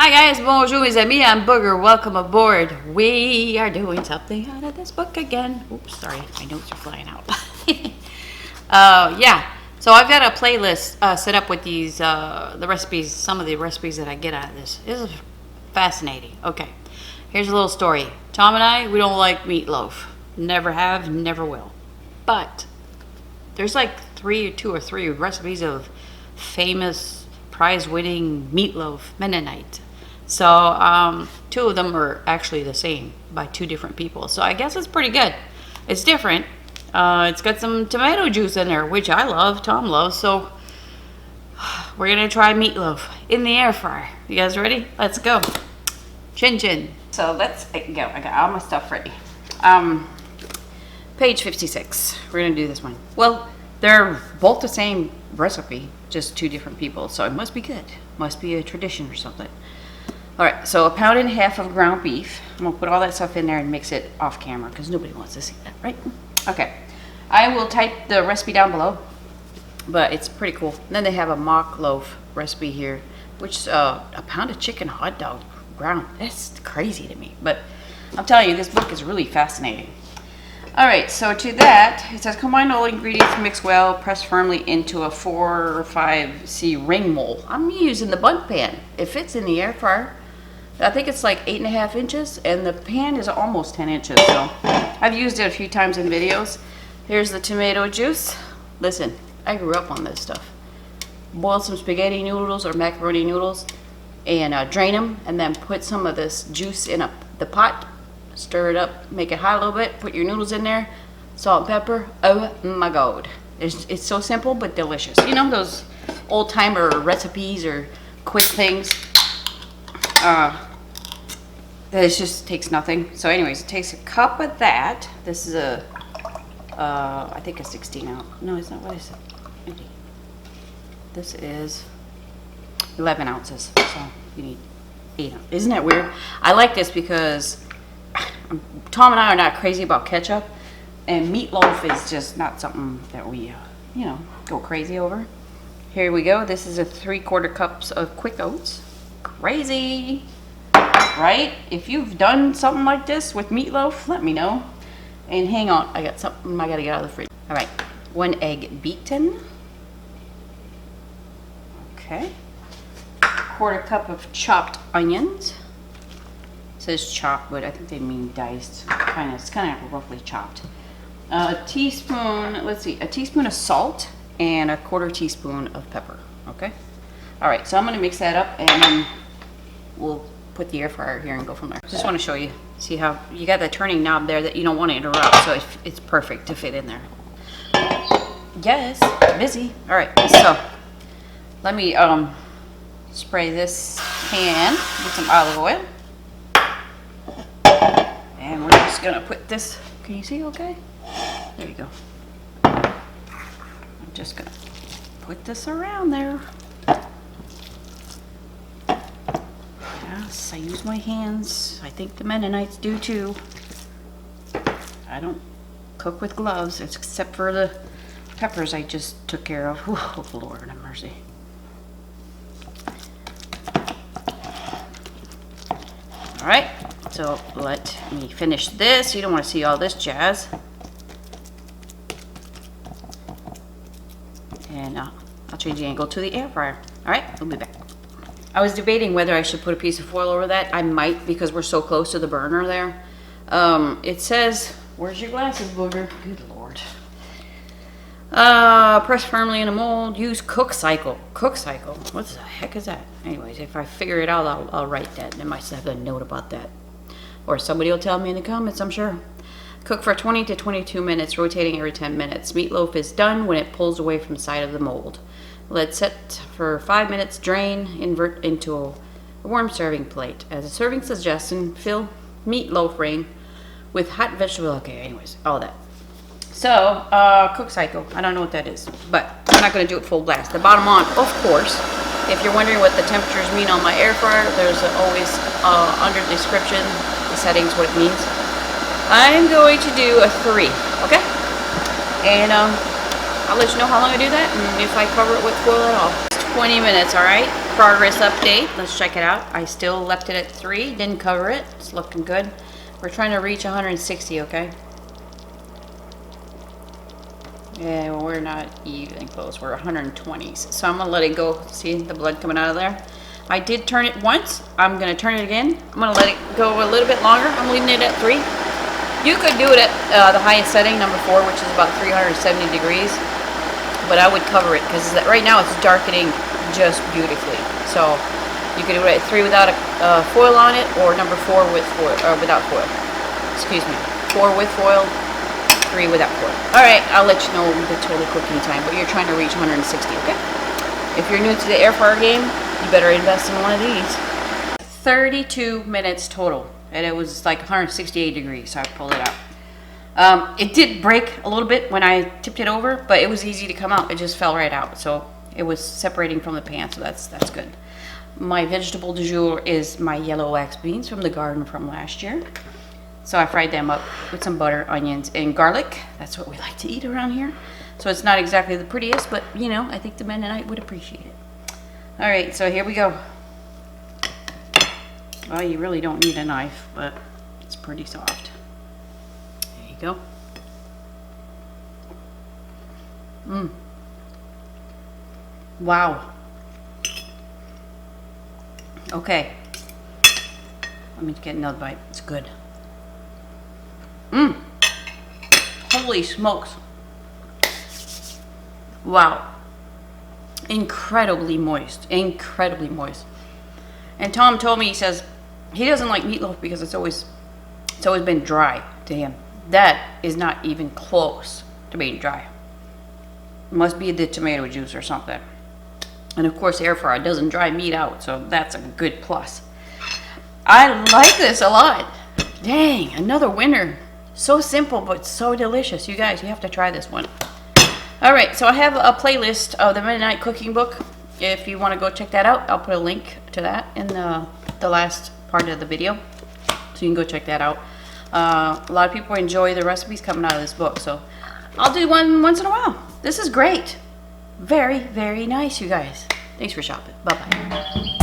Hi guys, bonjour mes amis, I'm Booger, welcome aboard. We are doing something out of this book again. Oops, sorry, my notes are flying out. Yeah, so I've got a playlist set up with these, the recipes, some of the recipes that I get out of this. This is fascinating. Okay, here's a little story. Tom and I, we don't like meatloaf. Never have, never will. But there's like two or three recipes of famous prize-winning meatloaf Mennonite. So two of them are actually the same by two different people. So I guess it's pretty good. It's different. It's got some tomato juice in there, which I love, Tom loves. So we're gonna try meatloaf in the air fryer. You guys ready? Let's go. Chin chin. So let's go. I got all my stuff ready. Page 56. We're gonna do this one. Well, they're both the same recipe, just two different people. So it must be good. Must be a tradition or something. All right, so 1.5 pounds of ground beef. I'm gonna put all that stuff in there and mix it off camera because nobody wants to see that, right? Okay, I will type the recipe down below, but it's pretty cool. And then they have a mock loaf recipe here, which is a pound of chicken hot dog ground. That's crazy to me, but I'm telling you, this book is really fascinating. All right, so to that, it says combine all ingredients, mix well, press firmly into a 4 or 5C ring mold. I'm using the Bundt Pan. It fits in the air fryer. I think it's like 8.5 inches, and the pan is almost 10 inches. So I've used it a few times in videos. Here's the tomato juice. Listen, I grew up on this stuff. Boil some spaghetti noodles or macaroni noodles, and drain them, and then put some of this juice in the pot. Stir it up, make it hot a little bit, put your noodles in there, salt and pepper. Oh my god. It's so simple but delicious. You know those old timer recipes or quick things? It just takes nothing. So anyways, it takes a cup of that. This is a, I think a 16 ounce. No, it's not. What is it? This is 11 ounces. So you need 8 ounces. Isn't that weird? I like this because Tom and I are not crazy about ketchup, and meatloaf is just not something that we, you know, go crazy over. Here we go. This is a 3/4 cups of quick oats. Crazy, right? If you've done something like this with meatloaf, let me know. And hang on, I got something I gotta get out of the fridge. All right, 1 egg beaten. Okay. 1/4 cup of chopped onions. It says chopped, but I think they mean diced. It's kind of roughly chopped. A teaspoon, let's see, a teaspoon of salt and a 1/4 teaspoon of pepper. Okay. All right, so I'm gonna mix that up, and then we'll put the air fryer here and go from there. Just want to show you. See how you got the turning knob there that you don't want to interrupt, so it's perfect to fit in there. Yes, busy. All right, so let me spray this pan with some olive oil. And we're just gonna put this, can you see okay? There you go. I'm just gonna put this around there. Yes, I use my hands. I think the Mennonites do too. I don't cook with gloves, except for the peppers I just took care of. Oh, Lord have mercy. All right. So let me finish this. You don't want to see all this jazz. And I'll change the angle to the air fryer. All right, we'll be back. I was debating whether I should put a piece of foil over that. I might, because we're so close to the burner there. It says, where's your glasses, Booger? Good Lord. Press firmly in a mold. Use cook cycle. Cook cycle? What the heck is that? Anyways, if I figure it out, I'll write that. I might have a note about that. Or somebody will tell me in the comments, I'm sure. Cook for 20 to 22 minutes, rotating every 10 minutes. Meatloaf is done when it pulls away from the side of the mold. Let set for 5 minutes, drain, invert into a warm serving plate. As a serving suggestion, fill meatloaf ring with hot vegetable. Okay, anyways, all that. So, cook cycle. I don't know what that is, but I'm not going to do it full blast. The bottom on, of course. If you're wondering what the temperatures mean on my air fryer, there's always under the description the settings, what it means. I'm going to do a 3, okay? And I'll let you know how long I do that and if I cover it with foil at all. 20 minutes, all right? Progress update. Let's check it out. I still left it at 3. Didn't cover it. It's looking good. We're trying to reach 160, okay? Yeah, well, we're not even close. We're 120s. So I'm going to let it go. See the blood coming out of there? I did turn it once. I'm going to turn it again. I'm going to let it go a little bit longer. I'm leaving it at 3. You could do it at the highest setting, number 4, which is about 370 degrees. But I would cover it because right now it's darkening just beautifully. So you could do it at 3 without a foil on it, or number 4 with foil, or without foil. Excuse me. 4 with foil, 3 without foil. All right, I'll let you know the total cooking time, but you're trying to reach 160, okay? If you're new to the air fryer game, you better invest in one of these. 32 minutes total, and it was like 168 degrees, so I pulled it out. It did break a little bit when I tipped it over, but it was easy to come out. It just fell right out, so it was separating from the pan, so that's good. My vegetable du jour is my yellow wax beans from the garden from last year. So I fried them up with some butter, onions, and garlic. That's what we like to eat around here. So it's not exactly the prettiest, but you know, I think the Mennonite would appreciate it. All right, so here we go. Well, you really don't need a knife, but it's pretty soft. There you go. Wow. Okay. Let me get another bite. It's good. Holy smokes. Wow. Incredibly moist. Incredibly moist. And Tom told me, he says he doesn't like meatloaf because it's always been dry to him. That is not even close to being dry. Must be the tomato juice or something. And of course, air fryer doesn't dry meat out, so that's a good plus. I like this a lot. Dang, another winner. So simple, but so delicious. You guys, you have to try this one. All right, so I have a playlist of the Mennonite cooking book. If you want to go check that out, I'll put a link to that in the last part of the video, so you can go check that out. A lot of people enjoy the recipes coming out of this book, so I'll do one once in a while. This is great. Very, very nice, you guys. Thanks for shopping. Bye-bye.